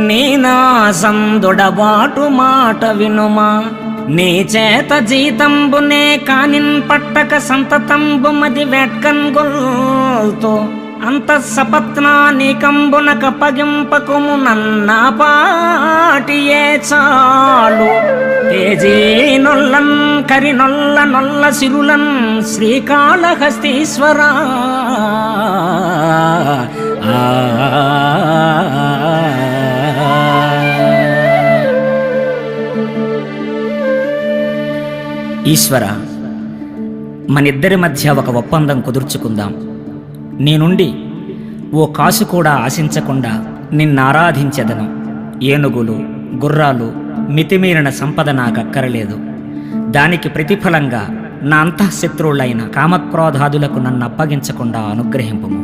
నీ నా సందుడబాటు మాట వినుమా, నీ చేత జీతంబునే కానిన్ పట్టక సంతతంబు మది వెట్కన్ గొల్తో అంత సపత్నా నీకంబున కప్పగింపకుము నన్నా పాటియే చాలు. తేజీ నొల్లన్ కరినొల్ల నొల్ల సిరులన్ శ్రీకాళహస్తీశ్వరా ఈశ్వర, మనిద్దరి మధ్య ఒక ఒప్పందం కుదుర్చుకుందాం. నీ నుండి ఓ కాసు కూడా ఆశించకుండా నిన్నారాధించెదను. ఏనుగులు, గుర్రాలు, మితిమీరిన సంపద నాకక్కరలేదు. దానికి ప్రతిఫలంగా నా అంతఃశత్రువులైన కామక్రోధాదులకు నన్ను అప్పగించకుండా అనుగ్రహింపుము.